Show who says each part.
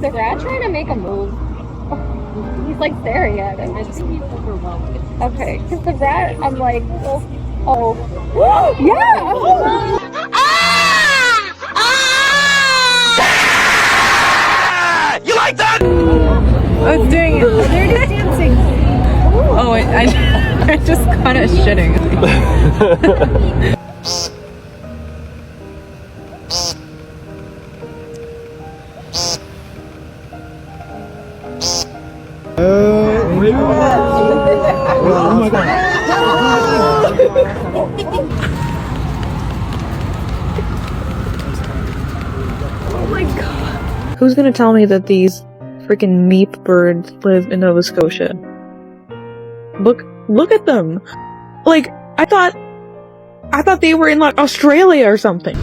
Speaker 1: the rat trying to make a move? He's like staring at him.
Speaker 2: I think he's overwhelmed.
Speaker 1: Okay, because the rat, I'm like, oh. Yeah! Oh.
Speaker 3: You like that?
Speaker 2: Oh, it's doing it. They're just dancing. Oh, I just caught it shitting.
Speaker 3: Oh my god.
Speaker 2: Oh my god. Who's gonna tell me that these freaking meep birds live in Nova Scotia? Look at them. Like, I thought they were in like Australia or something.